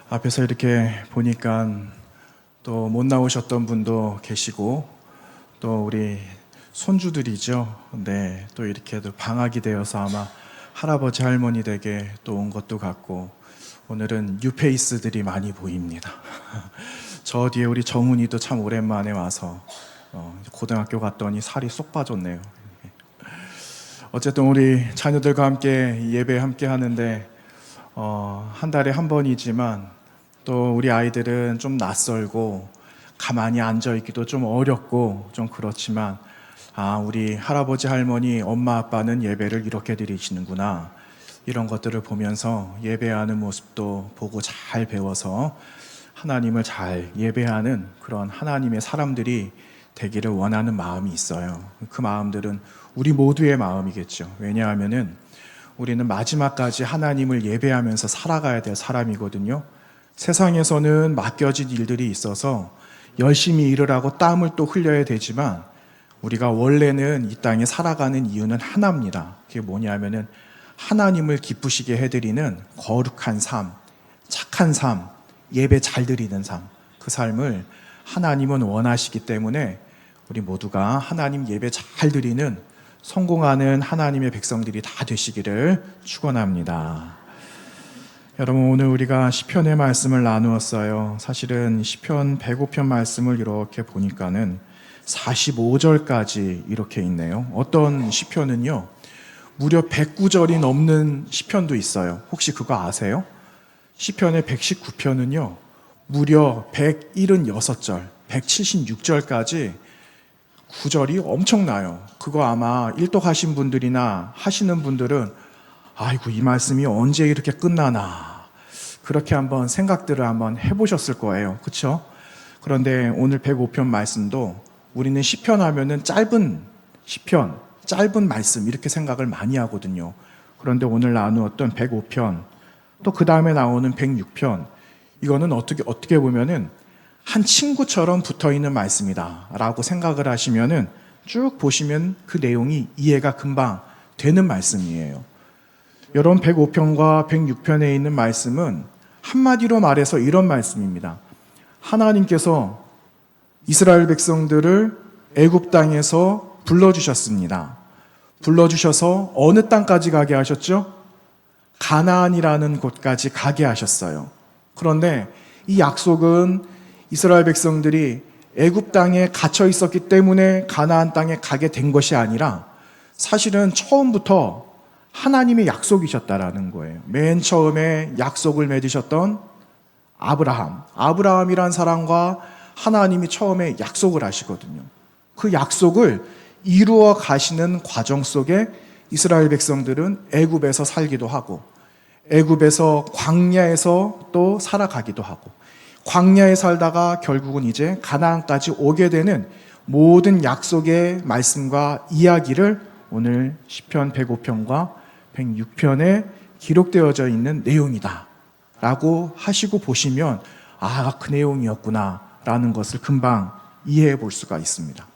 앞에서 이렇게 보니까 또 못 나오셨던 분도 계시고 또 우리 손주들이죠. 네, 또 이렇게 방학이 되어서 아마 할아버지 할머니 댁에 또 온 것도 같고 오늘은 뉴페이스들이 많이 보입니다. 저 뒤에 우리 정훈이도 참 오랜만에 와서 고등학교 갔더니 살이 쏙 빠졌네요. 어쨌든 우리 자녀들과 함께 예배 함께 하는데 한 달에 한 번이지만 또 우리 아이들은 좀 낯설고 가만히 앉아있기도 좀 어렵고 좀 그렇지만 우리 할아버지 할머니 엄마 아빠는 예배를 이렇게 드리시는구나, 이런 것들을 보면서 예배하는 모습도 보고 잘 배워서 하나님을 잘 예배하는 그런 하나님의 사람들이 되기를 원하는 마음이 있어요. 그 마음들은 우리 모두의 마음이겠죠. 왜냐하면은 우리는 마지막까지 하나님을 예배하면서 살아가야 될 사람이거든요. 세상에서는 맡겨진 일들이 있어서 열심히 일을 하고 땀을 또 흘려야 되지만 우리가 원래는 이 땅에 살아가는 이유는 하나입니다. 그게 뭐냐면은 하나님을 기쁘시게 해드리는 거룩한 삶, 착한 삶, 예배 잘 드리는 삶, 그 삶을 하나님은 원하시기 때문에 우리 모두가 하나님 예배 잘 드리는 성공하는 하나님의 백성들이 다 되시기를 축원합니다. 여러분, 오늘 우리가 시편의 말씀을 나누었어요. 사실은 시편 105편 말씀을 이렇게 보니까는 45절까지 이렇게 있네요. 어떤 시편은요, 무려 109절이 넘는 시편도 있어요. 혹시 그거 아세요? 시편의 119편은요, 무려 176절, 176절까지 구절이 엄청나요. 그거 아마 일독하신 분들이나 하시는 분들은 아이고, 이 말씀이 언제 이렇게 끝나나, 그렇게 한번 생각들을 한번 해보셨을 거예요. 그렇죠? 그런데 오늘 105편 말씀도 우리는 시편 하면은 짧은 시편, 짧은 말씀 이렇게 생각을 많이 하거든요. 그런데 오늘 나누었던 105편, 또 그 다음에 나오는 106편, 이거는 어떻게 보면은 한 친구처럼 붙어있는 말씀이다 라고 생각을 하시면은 쭉 보시면 그 내용이 이해가 금방 되는 말씀이에요. 여러분, 105편과 106편에 있는 말씀은 한마디로 말해서 이런 말씀입니다. 하나님께서 이스라엘 백성들을 애굽 땅에서 불러주셨습니다. 불러주셔서 어느 땅까지 가게 하셨죠? 가나안이라는 곳까지 가게 하셨어요. 그런데 이 약속은 이스라엘 백성들이 애굽 땅에 갇혀 있었기 때문에 가나안 땅에 가게 된 것이 아니라 사실은 처음부터 하나님의 약속이셨다라는 거예요. 맨 처음에 약속을 맺으셨던 아브라함이란 사람과 하나님이 처음에 약속을 하시거든요. 그 약속을 이루어 가시는 과정 속에 이스라엘 백성들은 애굽에서 살기도 하고 애굽에서 광야에서 또 살아가기도 하고 광야에 살다가 결국은 이제 가나안까지 오게 되는 모든 약속의 말씀과 이야기를 오늘 시편 105편과 106편에 기록되어져 있는 내용이다 라고 하시고 보시면 그 내용이었구나 라는 것을 금방 이해해 볼 수가 있습니다.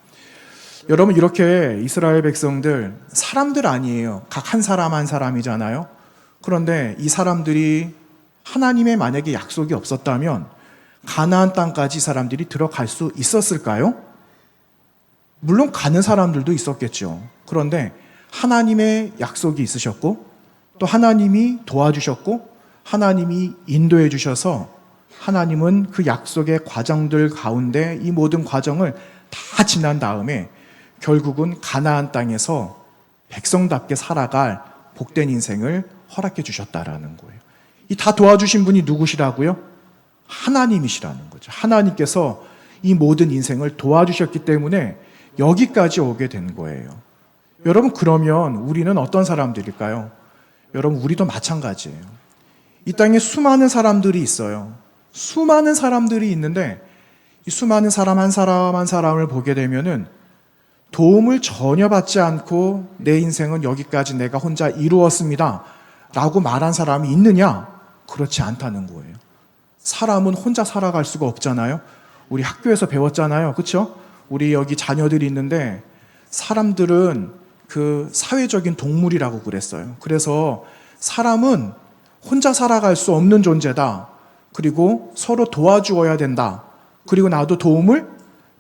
여러분, 이렇게 이스라엘 백성들 사람들 아니에요. 각 한 사람 한 사람이잖아요. 그런데 이 사람들이 하나님의 만약에 약속이 없었다면 가나안 땅까지 이 사람들이 들어갈 수 있었을까요? 물론 가는 사람들도 있었겠죠. 그런데 하나님의 약속이 있으셨고 또 하나님이 도와주셨고 하나님이 인도해 주셔서 하나님은 그 약속의 과정들 가운데 이 모든 과정을 다 지난 다음에 결국은 가나안 땅에서 백성답게 살아갈 복된 인생을 허락해 주셨다라는 거예요. 이 다 도와주신 분이 누구시라고요? 하나님이시라는 거죠. 하나님께서 이 모든 인생을 도와주셨기 때문에 여기까지 오게 된 거예요. 여러분, 그러면 우리는 어떤 사람들일까요? 여러분, 우리도 마찬가지예요. 이 땅에 수많은 사람들이 있어요. 수많은 사람들이 있는데 이 수많은 사람 한 사람 한 사람을 보게 되면은 도움을 전혀 받지 않고 내 인생은 여기까지 내가 혼자 이루었습니다 라고 말한 사람이 있느냐? 그렇지 않다는 거예요. 사람은 혼자 살아갈 수가 없잖아요. 우리 학교에서 배웠잖아요. 그렇죠? 우리 여기 자녀들이 있는데 사람들은 그 사회적인 동물이라고 그랬어요. 그래서 사람은 혼자 살아갈 수 없는 존재다. 그리고 서로 도와주어야 된다. 그리고 나도 도움을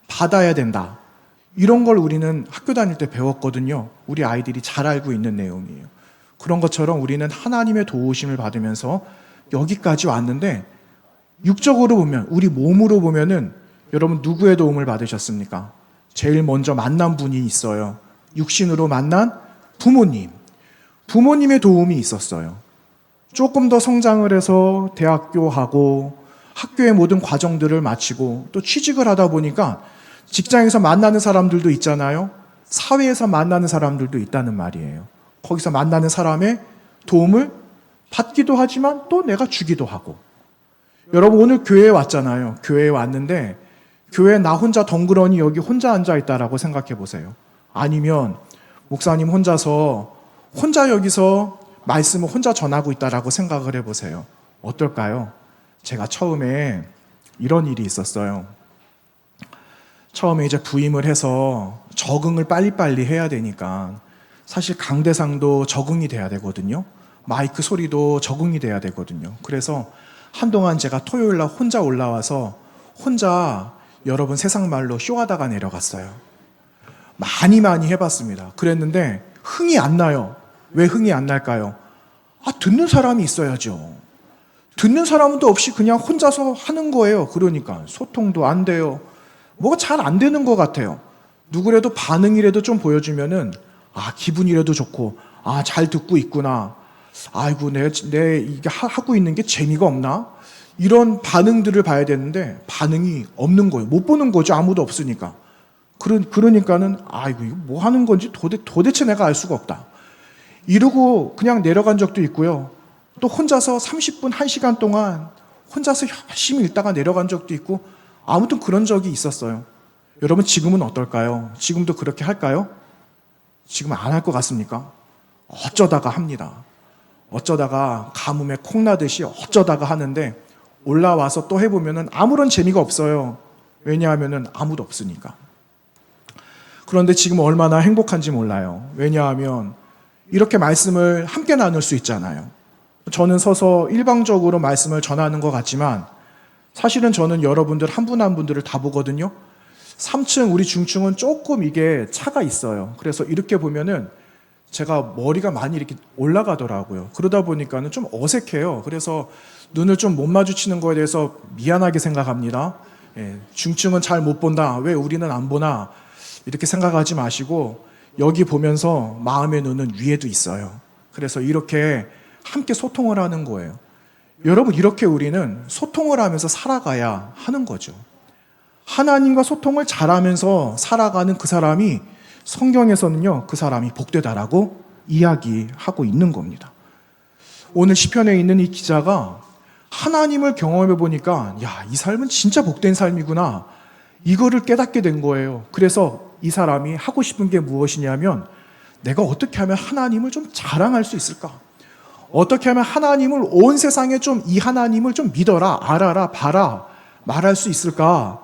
받아야 된다. 이런 걸 우리는 학교 다닐 때 배웠거든요. 우리 아이들이 잘 알고 있는 내용이에요. 그런 것처럼 우리는 하나님의 도우심을 받으면서 여기까지 왔는데, 육적으로 보면, 우리 몸으로 보면은 여러분 누구의 도움을 받으셨습니까? 제일 먼저 만난 분이 있어요. 육신으로 만난 부모님. 부모님의 도움이 있었어요. 조금 더 성장을 해서 대학교 하고 학교의 모든 과정들을 마치고 또 취직을 하다 보니까 직장에서 만나는 사람들도 있잖아요. 사회에서 만나는 사람들도 있다는 말이에요. 거기서 만나는 사람의 도움을 받기도 하지만 또 내가 주기도 하고. 여러분 오늘 교회에 왔잖아요. 교회에 왔는데 교회에 나 혼자 덩그러니 여기 혼자 앉아있다라고 생각해 보세요. 아니면 목사님 혼자 여기서 말씀을 혼자 전하고 있다라고 생각을 해보세요. 어떨까요? 제가 처음에 이런 일이 있었어요. 처음에 이제 부임을 해서 적응을 빨리빨리 해야 되니까 사실 강대상도 적응이 돼야 되거든요. 마이크 소리도 적응이 돼야 되거든요. 그래서 한동안 제가 토요일 날 혼자 올라와서 혼자 여러분 세상 말로 쇼하다가 내려갔어요. 많이 해봤습니다. 그랬는데 흥이 안 나요. 왜 흥이 안 날까요? 듣는 사람이 있어야죠. 듣는 사람도 없이 그냥 혼자서 하는 거예요. 그러니까 소통도 안 돼요. 뭐가 잘 안 되는 것 같아요. 누구라도 반응이라도 좀 보여주면은 기분이라도 좋고 잘 듣고 있구나. 아이고 내 이게 하고 있는 게 재미가 없나? 이런 반응들을 봐야 되는데 반응이 없는 거예요. 못 보는 거죠. 아무도 없으니까. 그러니까는 이거 뭐 하는 건지 도대체 내가 알 수가 없다. 이러고 그냥 내려간 적도 있고요. 또 혼자서 30분, 1시간 동안 혼자서 열심히 읽다가 내려간 적도 있고 아무튼 그런 적이 있었어요. 여러분 지금은 어떨까요? 지금도 그렇게 할까요? 지금 안 할 것 같습니까? 어쩌다가 합니다. 어쩌다가 가뭄에 콩나듯이 어쩌다가 하는데 올라와서 또 해보면은 아무런 재미가 없어요. 왜냐하면은 아무도 없으니까. 그런데 지금 얼마나 행복한지 몰라요. 왜냐하면 이렇게 말씀을 함께 나눌 수 있잖아요. 저는 서서 일방적으로 말씀을 전하는 것 같지만 사실은 저는 여러분들 한 분 한 분들을 다 보거든요. 3층, 우리 중층은 조금 이게 차가 있어요. 그래서 이렇게 보면은 제가 머리가 많이 이렇게 올라가더라고요. 그러다 보니까는 좀 어색해요. 그래서 눈을 좀 못 마주치는 거에 대해서 미안하게 생각합니다. 중층은 잘 못 본다. 왜 우리는 안 보나? 이렇게 생각하지 마시고 여기 보면서 마음의 눈은 위에도 있어요. 그래서 이렇게 함께 소통을 하는 거예요. 여러분 이렇게 우리는 소통을 하면서 살아가야 하는 거죠. 하나님과 소통을 잘하면서 살아가는 그 사람이 성경에서는요, 그 사람이 복되다라고 이야기하고 있는 겁니다. 오늘 시편에 있는 이 기자가 하나님을 경험해 보니까 이 삶은 진짜 복된 삶이구나. 이거를 깨닫게 된 거예요. 그래서 이 사람이 하고 싶은 게 무엇이냐면 내가 어떻게 하면 하나님을 좀 자랑할 수 있을까? 어떻게 하면 하나님을 온 세상에 좀 이 하나님을 좀 믿어라, 알아라, 봐라, 말할 수 있을까?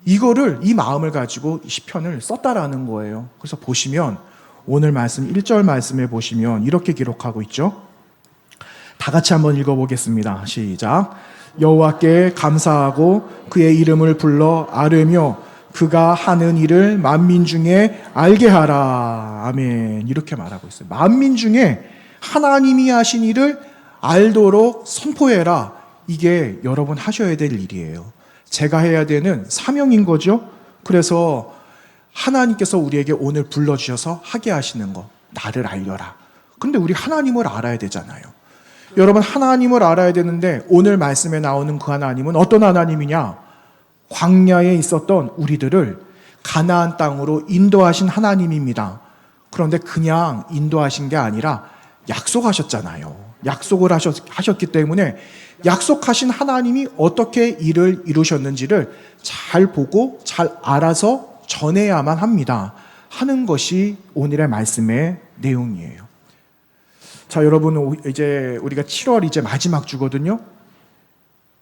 이 마음을 가지고 시편을 썼다라는 거예요. 그래서 보시면 오늘 말씀 1절 말씀에 보시면 이렇게 기록하고 있죠. 다 같이 한번 읽어보겠습니다. 시작. 여호와께 감사하고 그의 이름을 불러 아뢰며 그가 하는 일을 만민 중에 알게 하라. 아멘. 이렇게 말하고 있어요. 만민 중에 하나님이 하신 일을 알도록 선포해라. 이게 여러분 하셔야 될 일이에요. 제가 해야 되는 사명인 거죠. 그래서 하나님께서 우리에게 오늘 불러주셔서 하게 하시는 거, 나를 알려라. 근데 우리 하나님을 알아야 되잖아요. 여러분 하나님을 알아야 되는데 오늘 말씀에 나오는 그 하나님은 어떤 하나님이냐? 광야에 있었던 우리들을 가나안 땅으로 인도하신 하나님입니다. 그런데 그냥 인도하신 게 아니라 약속하셨잖아요. 약속을 하셨기 때문에 약속하신 하나님이 어떻게 일을 이루셨는지를 잘 보고 잘 알아서 전해야만 합니다. 하는 것이 오늘의 말씀의 내용이에요. 자, 여러분 이제 우리가 7월 이제 마지막 주거든요.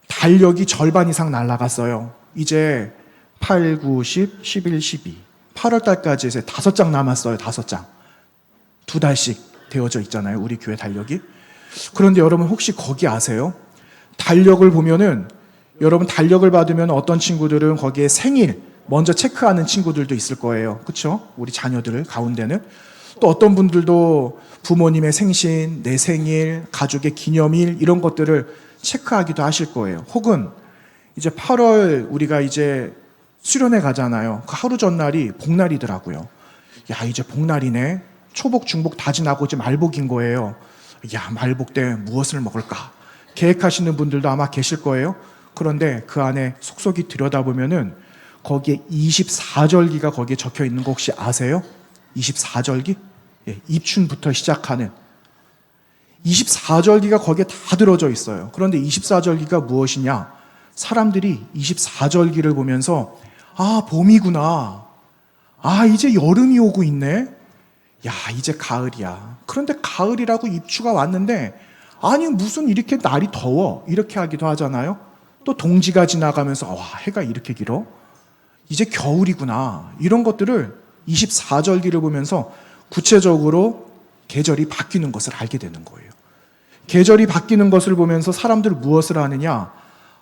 달력이 절반 이상 날아갔어요. 이제 8, 9, 10, 11, 12 8월 달까지 이제 5장 남았어요. 5장 2달씩 되어져 있잖아요. 우리 교회 달력이. 그런데 여러분 혹시 거기 아세요? 달력을 보면은 여러분 달력을 받으면 어떤 친구들은 거기에 생일 먼저 체크하는 친구들도 있을 거예요. 그렇죠? 우리 자녀들 가운데는. 또 어떤 분들도 부모님의 생신, 내 생일, 가족의 기념일 이런 것들을 체크하기도 하실 거예요. 혹은 이제 8월 우리가 이제 수련회 가잖아요. 그 하루 전날이 복날이더라고요. 야, 이제 복날이네. 초복, 중복 다 지나고 이제 말복인 거예요. 야, 말복 때 무엇을 먹을까? 계획하시는 분들도 아마 계실 거예요. 그런데 그 안에 속속이 들여다보면은 거기에 24절기가 거기에 적혀 있는 거 혹시 아세요? 24절기? 예, 입춘부터 시작하는 24절기가 거기에 다 들어져 있어요. 그런데 24절기가 무엇이냐? 사람들이 24절기를 보면서 아, 봄이구나. 아, 이제 여름이 오고 있네. 야, 이제 가을이야. 그런데 가을이라고 입추가 왔는데 아니 무슨 이렇게 날이 더워 이렇게 하기도 하잖아요. 또 동지가 지나가면서 와, 해가 이렇게 길어? 이제 겨울이구나. 이런 것들을 24절기를 보면서 구체적으로 계절이 바뀌는 것을 알게 되는 거예요. 계절이 바뀌는 것을 보면서 사람들은 무엇을 하느냐?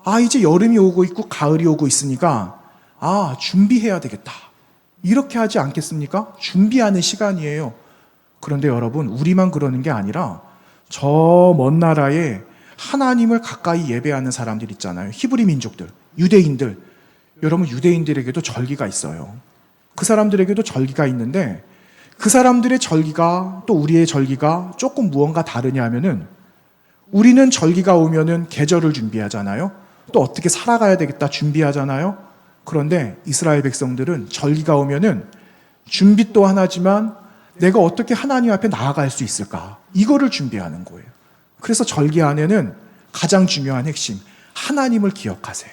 아, 이제 여름이 오고 있고 가을이 오고 있으니까 아, 준비해야 되겠다. 이렇게 하지 않겠습니까? 준비하는 시간이에요. 그런데 여러분, 우리만 그러는 게 아니라 저 먼 나라에 하나님을 가까이 예배하는 사람들 있잖아요. 히브리 민족들, 유대인들. 여러분, 유대인들에게도 절기가 있어요. 그 사람들에게도 절기가 있는데 그 사람들의 절기가 또 우리의 절기가 조금 무언가 다르냐 하면은 우리는 절기가 오면은 계절을 준비하잖아요. 또 어떻게 살아가야 되겠다 준비하잖아요. 그런데 이스라엘 백성들은 절기가 오면은 준비 또 하나지만 내가 어떻게 하나님 앞에 나아갈 수 있을까? 이거를 준비하는 거예요. 그래서 절기 안에는 가장 중요한 핵심, 하나님을 기억하세요.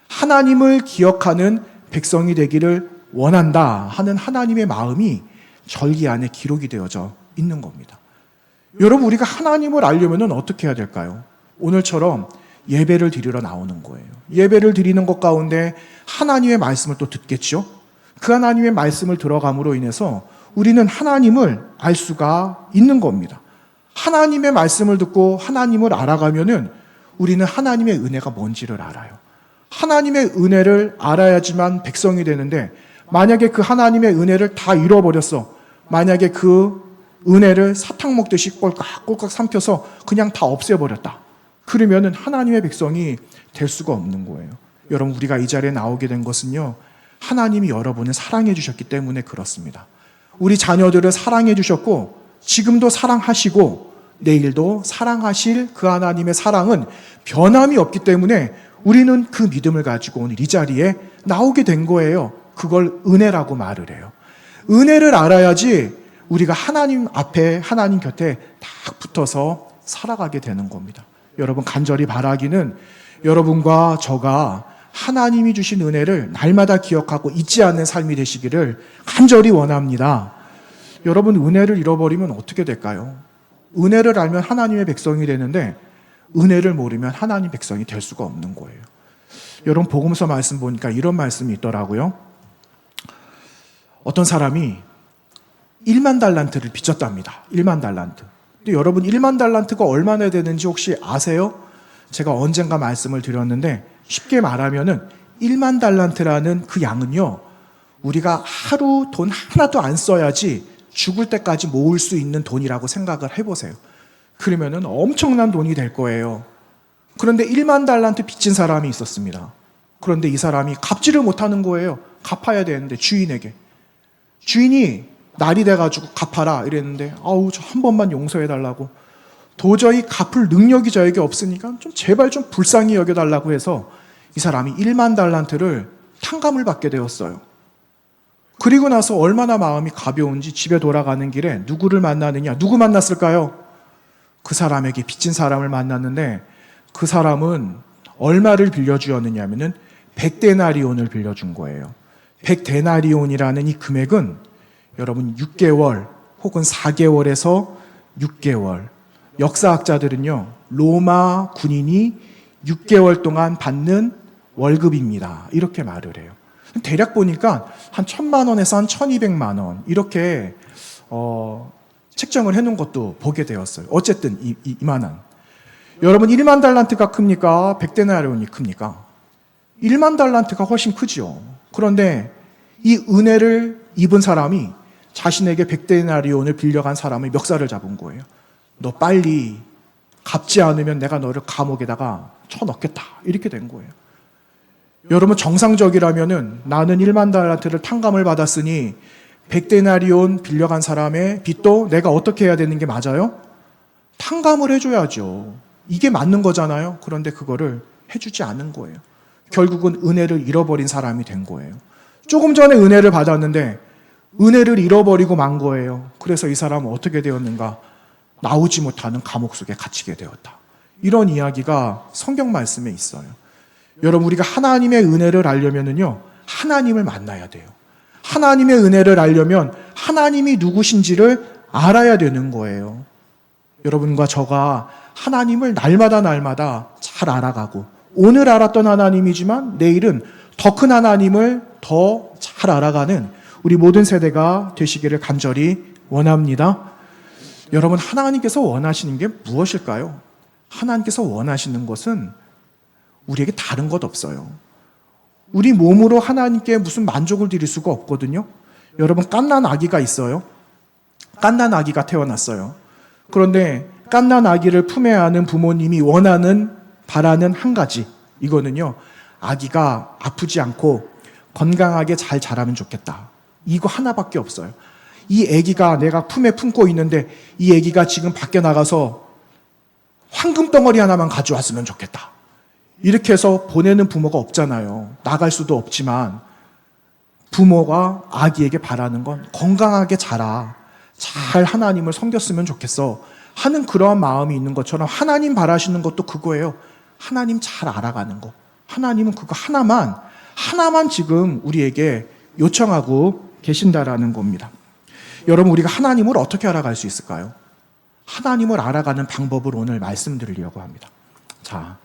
하나님을 기억하는 백성이 되기를 원한다 하는 하나님의 마음이 절기 안에 기록이 되어져 있는 겁니다. 여러분, 우리가 하나님을 알려면 어떻게 해야 될까요? 오늘처럼 예배를 드리러 나오는 거예요. 예배를 드리는 것 가운데 하나님의 말씀을 또 듣겠죠? 그 하나님의 말씀을 들어감으로 인해서 우리는 하나님을 알 수가 있는 겁니다. 하나님의 말씀을 듣고 하나님을 알아가면은 우리는 하나님의 은혜가 뭔지를 알아요. 하나님의 은혜를 알아야지만 백성이 되는데 만약에 그 하나님의 은혜를 다 잃어버렸어. 만약에 그 은혜를 사탕 먹듯이 꼴깍꼴깍 삼켜서 그냥 다 없애버렸다. 그러면은 하나님의 백성이 될 수가 없는 거예요. 여러분, 우리가 이 자리에 나오게 된 것은요, 하나님이 여러분을 사랑해 주셨기 때문에 그렇습니다. 우리 자녀들을 사랑해 주셨고 지금도 사랑하시고 내일도 사랑하실 그 하나님의 사랑은 변함이 없기 때문에 우리는 그 믿음을 가지고 오늘 이 자리에 나오게 된 거예요. 그걸 은혜라고 말을 해요. 은혜를 알아야지 우리가 하나님 앞에, 하나님 곁에 딱 붙어서 살아가게 되는 겁니다. 여러분, 간절히 바라기는 여러분과 저가 하나님이 주신 은혜를 날마다 기억하고 잊지 않는 삶이 되시기를 간절히 원합니다. 여러분, 은혜를 잃어버리면 어떻게 될까요? 은혜를 알면 하나님의 백성이 되는데 은혜를 모르면 하나님 백성이 될 수가 없는 거예요. 여러분, 복음서 말씀 보니까 이런 말씀이 있더라고요. 어떤 사람이 1만 달란트를 빚졌답니다. 1만 달란트. 근데 여러분, 1만 달란트가 얼마나 되는지 혹시 아세요? 제가 언젠가 말씀을 드렸는데 쉽게 말하면은 1만 달란트라는 그 양은요, 우리가 하루 돈 하나도 안 써야지 죽을 때까지 모을 수 있는 돈이라고 생각을 해보세요. 그러면은 엄청난 돈이 될 거예요. 그런데 1만 달란트 빚진 사람이 있었습니다. 그런데 이 사람이 갚지를 못하는 거예요. 갚아야 되는데 주인에게. 주인이 날이 돼가지고 갚아라 이랬는데 아우, 저 한 번만 용서해달라고. 도저히 갚을 능력이 저에게 없으니까 좀 제발 좀 불쌍히 여겨달라고 해서 이 사람이 1만 달란트를 탕감을 받게 되었어요. 그리고 나서 얼마나 마음이 가벼운지 집에 돌아가는 길에 누구를 만나느냐? 누구 만났을까요? 그 사람에게 빚진 사람을 만났는데 그 사람은 얼마를 빌려주었느냐 하면은 100데나리온을 빌려준 거예요. 100데나리온이라는 이 금액은 여러분 6개월 혹은 4개월에서 6개월. 역사학자들은요, 로마 군인이 6개월 동안 받는 월급입니다. 이렇게 말을 해요. 대략 보니까 한 1,000만 원에서 한 1,200만 원 이렇게 책정을 해놓은 것도 보게 되었어요. 어쨌든 이만한. 여러분, 1만 달란트가 큽니까? 100데나리온이 큽니까? 1만 달란트가 훨씬 크지요. 그런데 이 은혜를 입은 사람이 자신에게 100데나리온을 빌려간 사람의 멱살을 잡은 거예요. 너 빨리 갚지 않으면 내가 너를 감옥에다가 쳐넣겠다. 이렇게 된 거예요. 여러분, 정상적이라면은 나는 1만 달란트를 탕감을 받았으니 100데나리온 빌려간 사람의 빚도 내가 어떻게 해야 되는 게 맞아요? 탕감을 해줘야죠. 이게 맞는 거잖아요. 그런데 그거를 해주지 않은 거예요. 결국은 은혜를 잃어버린 사람이 된 거예요. 조금 전에 은혜를 받았는데 은혜를 잃어버리고 만 거예요. 그래서 이 사람은 어떻게 되었는가? 나오지 못하는 감옥 속에 갇히게 되었다. 이런 이야기가 성경 말씀에 있어요. 여러분, 우리가 하나님의 은혜를 알려면은요, 하나님을 만나야 돼요. 하나님의 은혜를 알려면 하나님이 누구신지를 알아야 되는 거예요. 여러분과 저가 하나님을 날마다 잘 알아가고, 오늘 알았던 하나님이지만 내일은 더 큰 하나님을 더 잘 알아가는 우리 모든 세대가 되시기를 간절히 원합니다. 여러분, 하나님께서 원하시는 게 무엇일까요? 하나님께서 원하시는 것은 우리에게 다른 것 없어요. 우리 몸으로 하나님께 무슨 만족을 드릴 수가 없거든요. 여러분, 갓난 아기가 있어요. 갓난 아기가 태어났어요. 그런데 갓난 아기를 품에 안은 부모님이 바라는 한 가지, 이거는요, 아기가 아프지 않고 건강하게 잘 자라면 좋겠다. 이거 하나밖에 없어요. 이 아기가 내가 품에 품고 있는데 이 아기가 지금 밖에 나가서 황금 덩어리 하나만 가져왔으면 좋겠다. 이렇게 해서 보내는 부모가 없잖아요. 나갈 수도 없지만 부모가 아기에게 바라는 건 건강하게 자라, 잘 하나님을 섬겼으면 좋겠어 하는 그러한 마음이 있는 것처럼 하나님 바라시는 것도 그거예요. 하나님 잘 알아가는 거. 하나님은 그거 하나만 지금 우리에게 요청하고 계신다라는 겁니다. 여러분, 우리가 하나님을 어떻게 알아갈 수 있을까요? 하나님을 알아가는 방법을 오늘 말씀드리려고 합니다. 자,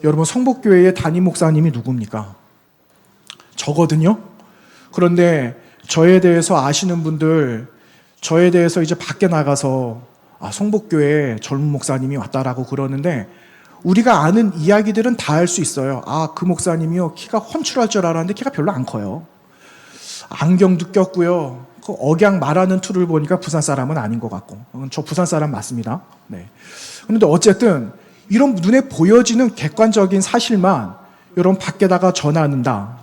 여러분, 성복교회의 담임 목사님이 누굽니까? 저거든요. 그런데 저에 대해서 아시는 분들, 저에 대해서 이제 밖에 나가서 성복교회 젊은 목사님이 왔다라고 그러는데, 우리가 아는 이야기들은 다 할 수 있어요. 그 목사님이요, 키가 훤칠할 줄 알았는데 키가 별로 안 커요. 안경도 꼈고요. 그 억양 말하는 투를 보니까 부산 사람은 아닌 것 같고, 저 부산 사람 맞습니다. 네. 그런데 어쨌든 이런 눈에 보여지는 객관적인 사실만 여러분 밖에다가 전한다.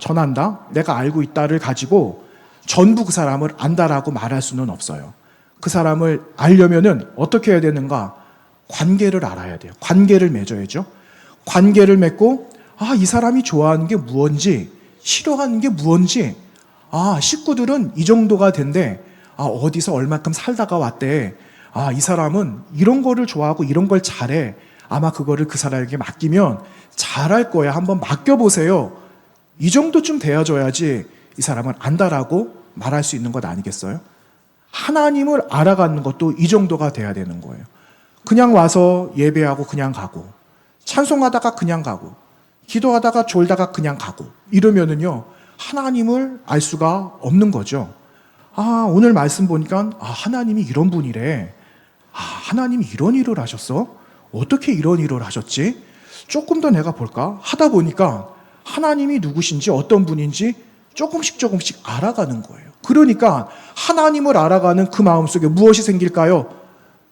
내가 알고 있다를 가지고 전부 그 사람을 안다라고 말할 수는 없어요. 그 사람을 알려면은 어떻게 해야 되는가? 관계를 알아야 돼요. 관계를 맺어야죠. 관계를 맺고, 이 사람이 좋아하는 게 무언지, 싫어하는 게 무언지, 식구들은 이 정도가 된대, 어디서 얼마큼 살다가 왔대, 이 사람은 이런 거를 좋아하고 이런 걸 잘해, 아마 그거를 그 사람에게 맡기면 잘할 거야, 한번 맡겨보세요. 이 정도쯤 되어줘야지 이 사람을 안다라고 말할 수 있는 것 아니겠어요? 하나님을 알아가는 것도 이 정도가 돼야 되는 거예요. 그냥 와서 예배하고 그냥 가고, 찬송하다가 그냥 가고, 기도하다가 졸다가 그냥 가고, 이러면은요, 하나님을 알 수가 없는 거죠. 오늘 말씀 보니까, 하나님이 이런 분이래. 하나님이 이런 일을 하셨어? 어떻게 이런 일을 하셨지? 조금 더 내가 볼까? 하다 보니까 하나님이 누구신지 어떤 분인지 조금씩 알아가는 거예요. 그러니까 하나님을 알아가는 그 마음속에 무엇이 생길까요?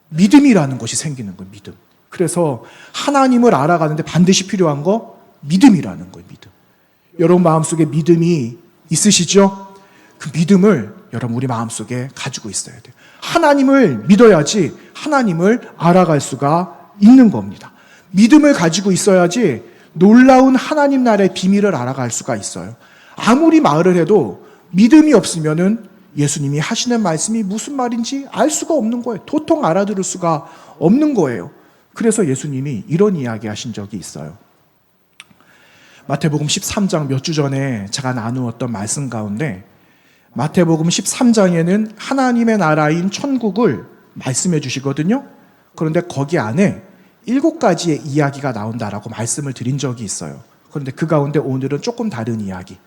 믿음이라는 것이 생기는 거예요. 믿음. 그래서 하나님을 알아가는데 반드시 필요한 거 믿음이라는 거예요. 믿음. 여러분 마음속에 믿음이 있으시죠? 그 믿음을 여러분 우리 마음속에 가지고 있어야 돼요. 하나님을 믿어야지 하나님을 알아갈 수가 있는 겁니다. 믿음을 가지고 있어야지 놀라운 하나님 나라의 비밀을 알아갈 수가 있어요. 아무리 말을 해도 믿음이 없으면은 예수님이 하시는 말씀이 무슨 말인지 알 수가 없는 거예요. 도통 알아들을 수가 없는 거예요. 그래서 예수님이 이런 이야기 하신 적이 있어요. 마태복음 13장 몇 주 전에 제가 나누었던 말씀 가운데 마태복음 13장에는 하나님의 나라인 천국을 말씀해 주시거든요. 그런데 거기 안에 7가지의 이야기가 나온다라고 말씀을 드린 적이 있어요. 그런데 그 가운데 오늘은 조금 다른 이야기,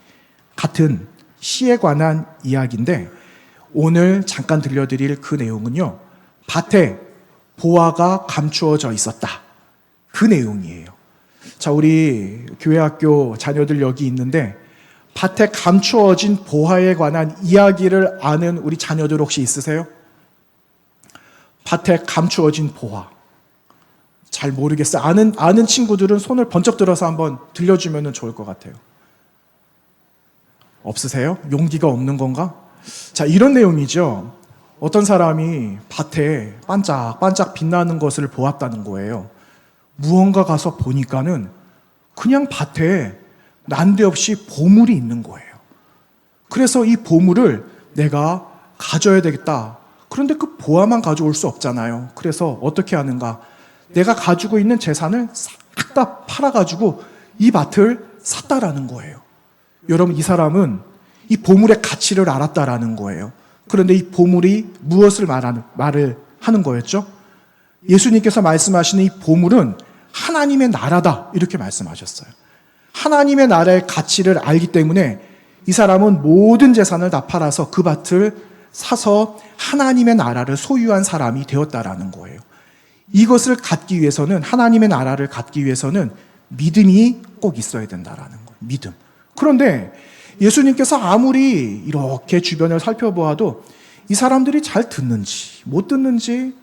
같은 시에 관한 이야기인데 오늘 잠깐 들려드릴 그 내용은요, 밭에 보화가 감추어져 있었다, 그 내용이에요. 자, 우리 교회학교 자녀들 여기 있는데 밭에 감추어진 보화에 관한 이야기를 아는 우리 자녀들 혹시 있으세요? 밭에 감추어진 보화. 잘 모르겠어요. 아는 친구들은 손을 번쩍 들어서 한번 들려주면 좋을 것 같아요. 없으세요? 용기가 없는 건가? 자, 이런 내용이죠. 어떤 사람이 밭에 반짝반짝 빛나는 것을 보았다는 거예요. 무언가 가서 보니까는 그냥 밭에 난데없이 보물이 있는 거예요. 그래서 이 보물을 내가 가져야 되겠다. 그런데 그 보화만 가져올 수 없잖아요. 그래서 어떻게 하는가? 내가 가지고 있는 재산을 싹 다 팔아가지고 이 밭을 샀다라는 거예요. 여러분, 이 사람은 이 보물의 가치를 알았다라는 거예요. 그런데 이 보물이 무엇을 말을 하는 거였죠? 예수님께서 말씀하시는 이 보물은 하나님의 나라다, 이렇게 말씀하셨어요. 하나님의 나라의 가치를 알기 때문에 이 사람은 모든 재산을 다 팔아서 그 밭을 사서 하나님의 나라를 소유한 사람이 되었다라는 거예요. 이것을 갖기 위해서는, 하나님의 나라를 갖기 위해서는 믿음이 꼭 있어야 된다라는 거예요. 믿음. 그런데 예수님께서 아무리 이렇게 주변을 살펴보아도 이 사람들이 잘 듣는지 못 듣는지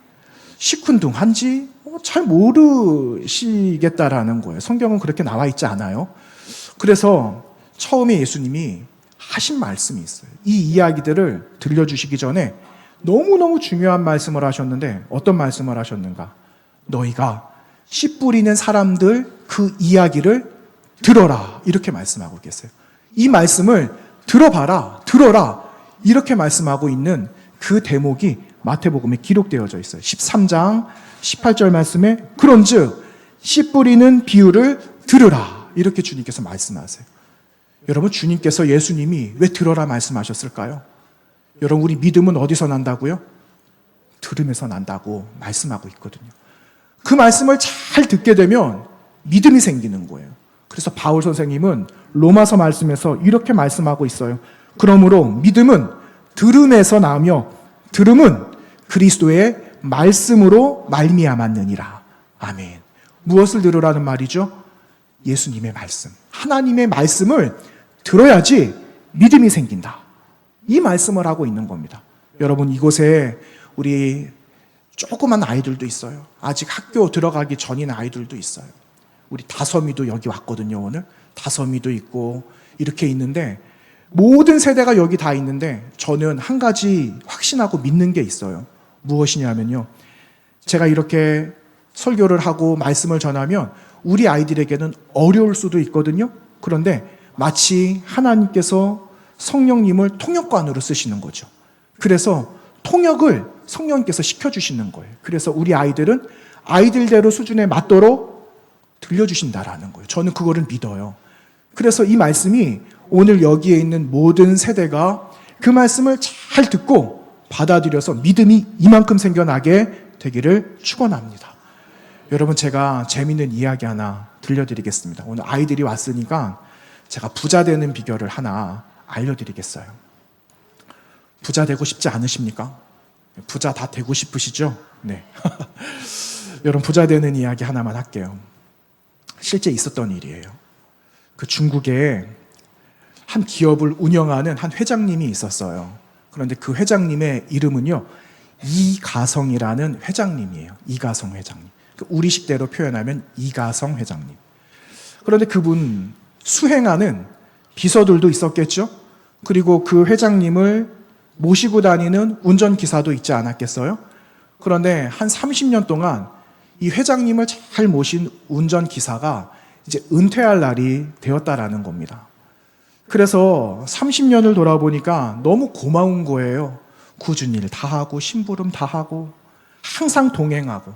시큰둥한지 잘 모르시겠다라는 거예요. 성경은 그렇게 나와 있지 않아요. 그래서 처음에 예수님이 하신 말씀이 있어요. 이 이야기들을 들려주시기 전에 너무너무 중요한 말씀을 하셨는데 어떤 말씀을 하셨는가? 너희가 씨 뿌리는 사람들 그 이야기를 들어라, 이렇게 말씀하고 계세요. 이 말씀을 들어라 이렇게 말씀하고 있는 그 대목이 마태복음에 기록되어져 있어요. 13장 18절 말씀에 그런즉 씨 뿌리는 비유를 들으라, 이렇게 주님께서 말씀하세요. 여러분, 주님께서, 예수님이 왜 들어라 말씀하셨을까요? 여러분, 우리 믿음은 어디서 난다고요? 들음에서 난다고 말씀하고 있거든요. 그 말씀을 잘 듣게 되면 믿음이 생기는 거예요. 그래서 바울 선생님은 로마서 말씀에서 이렇게 말씀하고 있어요. 그러므로 믿음은 들음에서 나며 들음은 그리스도의 말씀으로 말미암았느니라. 아멘. 무엇을 들으라는 말이죠? 예수님의 말씀. 하나님의 말씀을 들어야지 믿음이 생긴다. 이 말씀을 하고 있는 겁니다. 여러분, 이곳에 우리 조그만 아이들도 있어요. 아직 학교 들어가기 전인 아이들도 있어요. 우리 다솜이도 여기 왔거든요, 오늘. 다솜이도 있고 이렇게 있는데 모든 세대가 여기 다 있는데 저는 한 가지 확신하고 믿는 게 있어요. 무엇이냐면요, 제가 이렇게 설교를 하고 말씀을 전하면 우리 아이들에게는 어려울 수도 있거든요. 그런데 마치 하나님께서 성령님을 통역관으로 쓰시는 거죠. 그래서 통역을 성령님께서 시켜주시는 거예요. 그래서 우리 아이들은 아이들대로 수준에 맞도록 들려주신다라는 거예요. 저는 그거를 믿어요. 그래서 이 말씀이 오늘 여기에 있는 모든 세대가 그 말씀을 잘 듣고 받아들여서 믿음이 이만큼 생겨나게 되기를 축원합니다. 여러분, 제가 재미있는 이야기 하나 들려드리겠습니다. 오늘 아이들이 왔으니까 제가 부자 되는 비결을 하나 알려드리겠어요. 부자 되고 싶지 않으십니까? 부자 다 되고 싶으시죠? 네. 여러분, 부자 되는 이야기 하나만 할게요. 실제 있었던 일이에요. 그 중국에 한 기업을 운영하는 한 회장님이 있었어요. 그런데 그 회장님의 이름은요, 이가성이라는 회장님이에요. 이가성 회장님. 우리식대로 표현하면 이가성 회장님. 그런데 그분 수행하는 비서들도 있었겠죠? 그리고 그 회장님을 모시고 다니는 운전기사도 있지 않았겠어요? 그런데 한 30년 동안 이 회장님을 잘 모신 운전기사가 이제 은퇴할 날이 되었다라는 겁니다. 그래서 30년을 돌아보니까 너무 고마운 거예요. 굳은 일 다 하고 심부름 다 하고 항상 동행하고.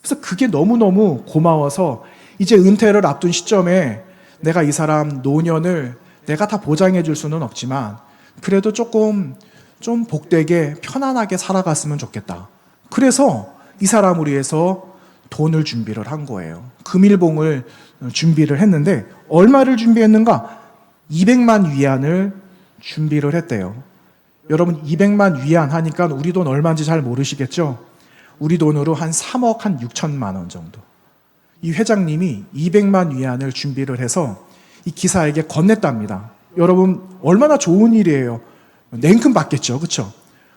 그래서 그게 너무너무 고마워서 이제 은퇴를 앞둔 시점에 내가 이 사람 노년을 내가 다 보장해 줄 수는 없지만 그래도 조금 좀 복되게 편안하게 살아갔으면 좋겠다. 그래서 이 사람을 위해서 돈을 준비를 한 거예요. 금일봉을 준비를 했는데 얼마를 준비했는가? 200만 위안을 준비를 했대요. 여러분, 200만 위안 하니까 우리 돈 얼마인지 잘 모르시겠죠? 우리 돈으로 한 3억 한 6천만 원 정도. 이 회장님이 200만 위안을 준비를 해서 이 기사에게 건넸답니다. 여러분 얼마나 좋은 일이에요. 냉큼 받겠죠, 그렇죠?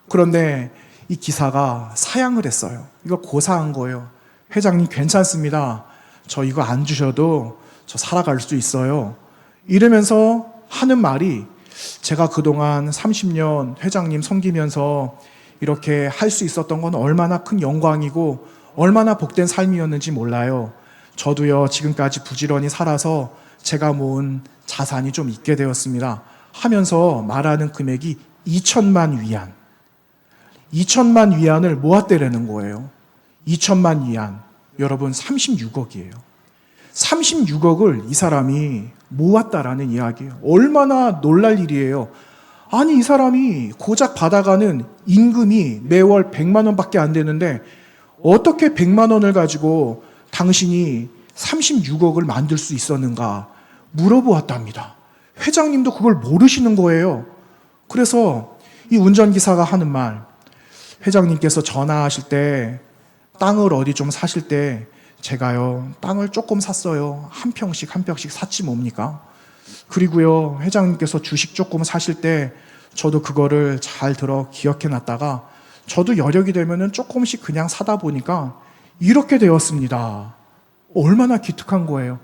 그런데 이 기사가 사양을 했어요. 이거 고사한 거예요. 회장님 괜찮습니다. 저 이거 안 주셔도 저 살아갈 수 있어요. 이러면서 하는 말이, 제가 그동안 30년 회장님 섬기면서 이렇게 할 수 있었던 건 얼마나 큰 영광이고 얼마나 복된 삶이었는지 몰라요. 저도요 지금까지 부지런히 살아서 제가 모은 자산이 좀 있게 되었습니다 하면서 말하는 금액이 2천만 위안. 2천만 위안을 모았대라는 거예요. 2천만 위안. 여러분 36억이에요. 36억을 이 사람이 모았다라는 이야기예요. 얼마나 놀랄 일이에요. 아니 이 사람이 고작 받아가는 임금이 매월 100만 원밖에 안 되는데 어떻게 100만 원을 가지고 당신이 36억을 만들 수 있었는가 물어보았답니다. 회장님도 그걸 모르시는 거예요. 그래서 이 운전기사가 하는 말, 회장님께서 전화하실 때 땅을 어디 좀 사실 때 제가요 땅을 조금 샀어요. 한 평씩 샀지 뭡니까? 그리고요 회장님께서 주식 조금 사실 때 저도 그거를 잘 들어 기억해 놨다가 저도 여력이 되면은 조금씩 그냥 사다 보니까 이렇게 되었습니다. 얼마나 기특한 거예요.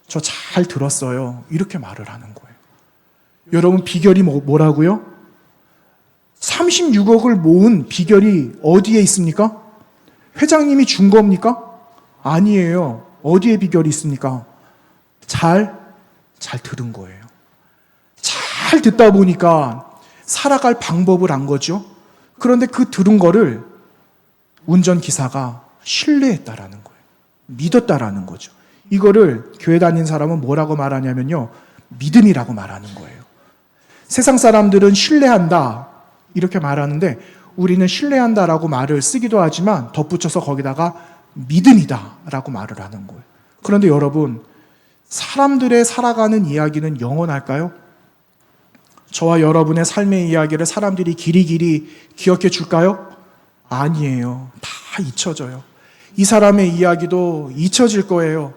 저 잘 들었어요. 이렇게 말을 하는 거예요. 여러분 비결이 뭐라고요? 36억을 모은 비결이 어디에 있습니까? 회장님이 준 겁니까? 아니에요. 어디에 비결이 있습니까? 잘 들은 거예요. 잘 듣다 보니까 살아갈 방법을 안 거죠. 그런데 그 들은 거를 운전기사가 신뢰했다라는 거예요. 믿었다라는 거죠. 이거를 교회 다니는 사람은 뭐라고 말하냐면요, 믿음이라고 말하는 거예요. 세상 사람들은 신뢰한다 이렇게 말하는데 우리는 신뢰한다라고 말을 쓰기도 하지만 덧붙여서 거기다가 믿음이다라고 말을 하는 거예요. 그런데 여러분, 사람들의 살아가는 이야기는 영원할까요? 저와 여러분의 삶의 이야기를 사람들이 길이길이 기억해 줄까요? 아니에요. 다 잊혀져요. 이 사람의 이야기도 잊혀질 거예요.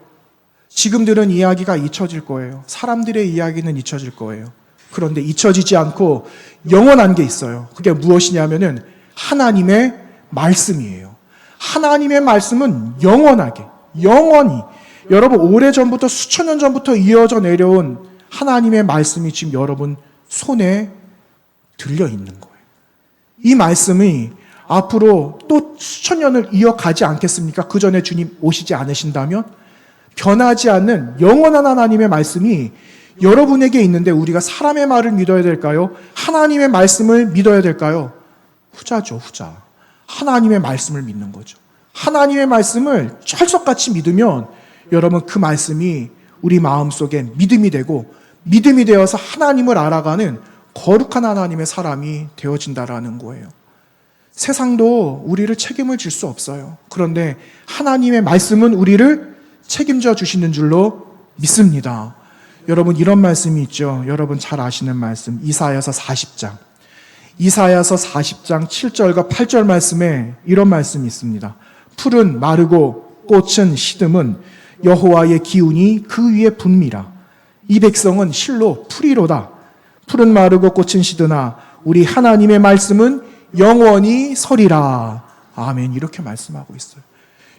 지금 들은 이야기가 잊혀질 거예요. 사람들의 이야기는 잊혀질 거예요. 그런데 잊혀지지 않고 영원한 게 있어요. 그게 무엇이냐면은 하나님의 말씀이에요. 하나님의 말씀은 영원하게, 영원히, 여러분 오래전부터 수천 년 전부터 이어져 내려온 하나님의 말씀이 지금 여러분 손에 들려 있는 거예요. 이 말씀이 앞으로 또 수천 년을 이어가지 않겠습니까? 그 전에 주님 오시지 않으신다면? 변하지 않는 영원한 하나님의 말씀이 여러분에게 있는데 우리가 사람의 말을 믿어야 될까요? 하나님의 말씀을 믿어야 될까요? 후자죠, 후자. 하나님의 말씀을 믿는 거죠. 하나님의 말씀을 철석같이 믿으면 여러분 그 말씀이 우리 마음속에 믿음이 되고 믿음이 되어서 하나님을 알아가는 거룩한 하나님의 사람이 되어진다라는 거예요. 세상도 우리를 책임을 질 수 없어요. 그런데 하나님의 말씀은 우리를 책임져 주시는 줄로 믿습니다. 여러분 이런 말씀이 있죠. 여러분 잘 아시는 말씀, 이사야서 40장. 이사야서 40장 7절과 8절 말씀에 이런 말씀이 있습니다. 풀은 마르고 꽃은 시듬은 여호와의 기운이 그 위에 붑니라. 이 백성은 실로 풀이로다. 풀은 마르고 꽃은 시드나 우리 하나님의 말씀은 영원히 서리라. 아멘. 이렇게 말씀하고 있어요.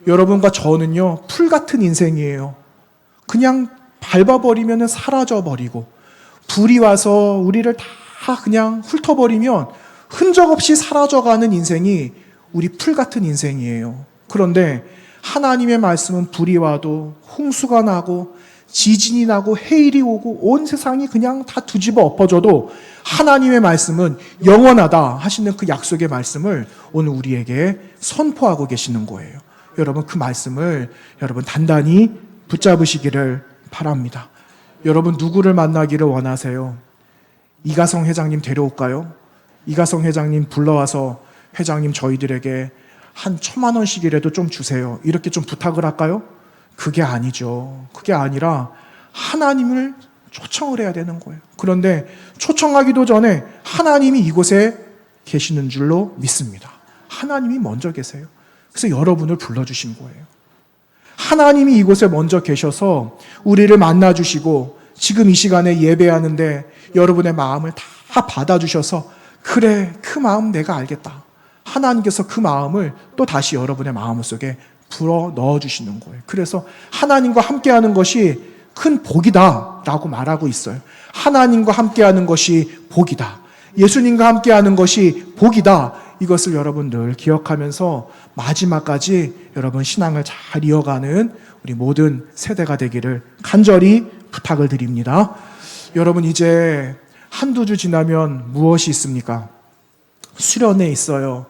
여러분과 저는요 풀 같은 인생이에요. 그냥 밟아버리면 사라져버리고 불이 와서 우리를 다 그냥 훑어버리면 흔적 없이 사라져가는 인생이 우리 풀 같은 인생이에요. 그런데 하나님의 말씀은 불이 와도 홍수가 나고 지진이 나고 해일이 오고 온 세상이 그냥 다 뒤집어 엎어져도 하나님의 말씀은 영원하다 하시는 그 약속의 말씀을 오늘 우리에게 선포하고 계시는 거예요. 여러분 그 말씀을 여러분 단단히 붙잡으시기를 바랍니다. 여러분 누구를 만나기를 원하세요? 이가성 회장님 데려올까요? 이가성 회장님 불러와서 회장님 저희들에게 한 1,000만 원씩이라도 좀 주세요. 이렇게 좀 부탁을 할까요? 그게 아니죠. 그게 아니라 하나님을 초청을 해야 되는 거예요. 그런데 초청하기도 전에 하나님이 이곳에 계시는 줄로 믿습니다. 하나님이 먼저 계세요. 그래서 여러분을 불러주신 거예요. 하나님이 이곳에 먼저 계셔서 우리를 만나주시고 지금 이 시간에 예배하는데 여러분의 마음을 다 받아주셔서 그래, 그 마음 내가 알겠다. 하나님께서 그 마음을 또 다시 여러분의 마음속에 불어 넣어주시는 거예요. 그래서 하나님과 함께하는 것이 큰 복이다 라고 말하고 있어요. 하나님과 함께하는 것이 복이다. 예수님과 함께하는 것이 복이다. 이것을 여러분 늘 기억하면서 마지막까지 여러분 신앙을 잘 이어가는 우리 모든 세대가 되기를 간절히 부탁을 드립니다. 여러분 이제 한두 주 지나면 무엇이 있습니까? 수련회 있어요.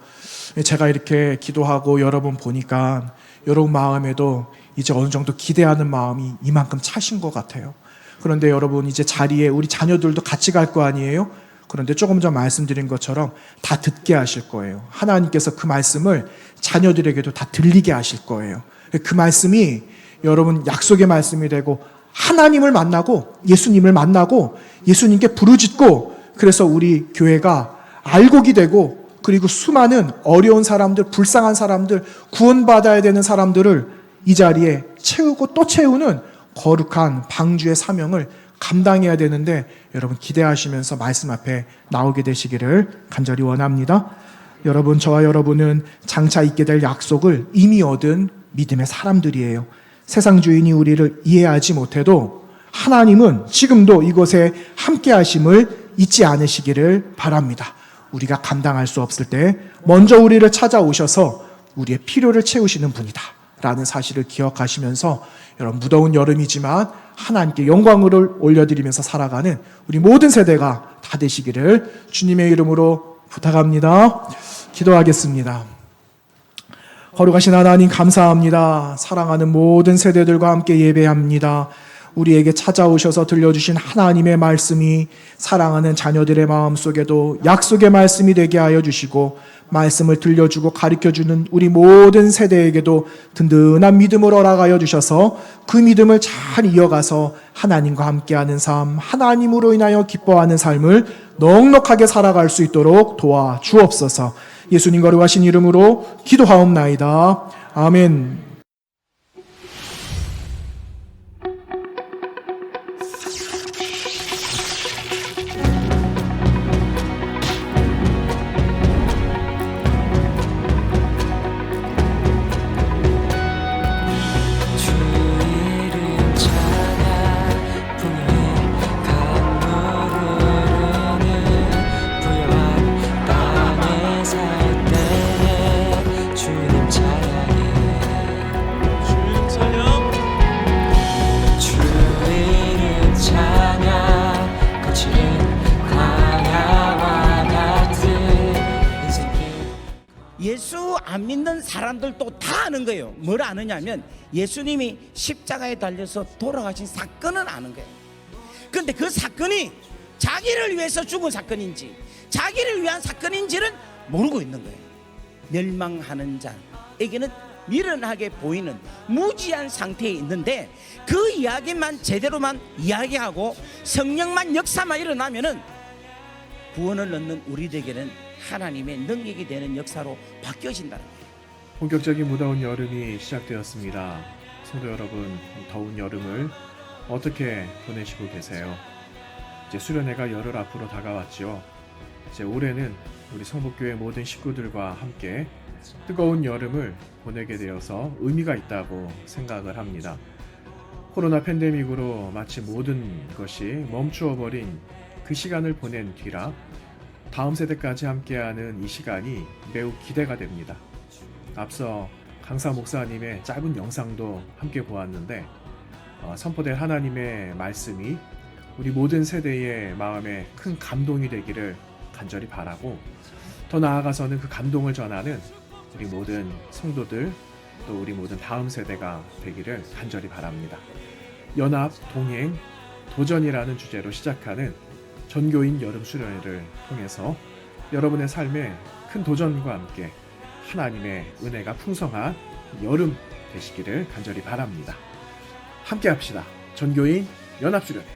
제가 이렇게 기도하고 여러분 보니까 여러분 마음에도 이제 어느 정도 기대하는 마음이 이만큼 차신 것 같아요. 그런데 여러분 이제 자리에 우리 자녀들도 같이 갈 거 아니에요? 그런데 조금 전 말씀드린 것처럼 다 듣게 하실 거예요. 하나님께서 그 말씀을 자녀들에게도 다 들리게 하실 거예요. 그 말씀이 여러분 약속의 말씀이 되고 하나님을 만나고 예수님을 만나고 예수님께 부르짖고 그래서 우리 교회가 알곡이 되고 그리고 수많은 어려운 사람들, 불쌍한 사람들, 구원받아야 되는 사람들을 이 자리에 채우고 또 채우는 거룩한 방주의 사명을 감당해야 되는데 여러분 기대하시면서 말씀 앞에 나오게 되시기를 간절히 원합니다. 여러분, 저와 여러분은 장차 있게 될 약속을 이미 얻은 믿음의 사람들이에요. 세상 주인이 우리를 이해하지 못해도 하나님은 지금도 이곳에 함께 하심을 잊지 않으시기를 바랍니다. 우리가 감당할 수 없을 때 먼저 우리를 찾아오셔서 우리의 필요를 채우시는 분이다 라는 사실을 기억하시면서 여러분 무더운 여름이지만 하나님께 영광을 올려드리면서 살아가는 우리 모든 세대가 다 되시기를 주님의 이름으로 부탁합니다. 기도하겠습니다. 거룩하신 하나님 감사합니다. 사랑하는 모든 세대들과 함께 예배합니다. 우리에게 찾아오셔서 들려주신 하나님의 말씀이 사랑하는 자녀들의 마음속에도 약속의 말씀이 되게 하여 주시고 말씀을 들려주고 가르쳐주는 우리 모든 세대에게도 든든한 믿음을 허락하여 주셔서 그 믿음을 잘 이어가서 하나님과 함께하는 삶, 하나님으로 인하여 기뻐하는 삶을 넉넉하게 살아갈 수 있도록 도와주옵소서. 예수님 거룩하신 이름으로 기도하옵나이다. 아멘. 예수 안 믿는 사람들도 다 아는 거예요. 뭘 아느냐면 예수님이 십자가에 달려서 돌아가신 사건은 아는 거예요. 그런데 그 사건이 자기를 위해서 죽은 사건인지 자기를 위한 사건인지는 모르고 있는 거예요. 멸망하는 자에게는 미련하게 보이는 무지한 상태에 있는데 그 이야기만 제대로만 이야기하고 성령만 역사만 일어나면은 구원을 얻는 우리들에게는 하나님의 능력이 되는 역사로 바뀌어진다는 거예요. 본격적인 무더운 여름이 시작되었습니다. 성도 여러분, 더운 여름을 어떻게 보내시고 계세요? 이제 수련회가 열흘 앞으로 다가왔죠. 이제 올해는 우리 성북교회 모든 식구들과 함께 뜨거운 여름을 보내게 되어서 의미가 있다고 생각을 합니다. 코로나 팬데믹으로 마치 모든 것이 멈추어버린 그 시간을 보낸 뒤라 다음 세대까지 함께하는 이 시간이 매우 기대가 됩니다. 앞서 강사 목사님의 짧은 영상도 함께 보았는데 선포될 하나님의 말씀이 우리 모든 세대의 마음에 큰 감동이 되기를 간절히 바라고 더 나아가서는 그 감동을 전하는 우리 모든 성도들 또 우리 모든 다음 세대가 되기를 간절히 바랍니다. 연합, 동행, 도전이라는 주제로 시작하는 전교인 여름 수련회를 통해서 여러분의 삶에 큰 도전과 함께 하나님의 은혜가 풍성한 여름 되시기를 간절히 바랍니다. 함께 합시다. 전교인 연합 수련회.